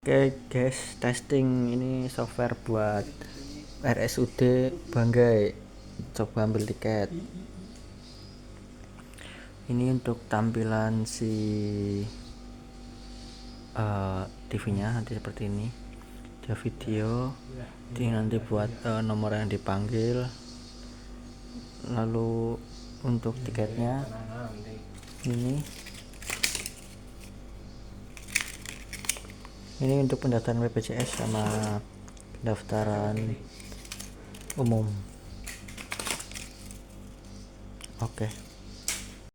Oke guys, testing ini software buat RSUD Banggai. Coba ambil tiket. Ini untuk tampilan si TV-nya nanti seperti ini. Ada video, ini nanti buat nomor yang dipanggil. Lalu untuk tiketnya ini untuk pendaftaran BPJS sama pendaftaran umum. Oke.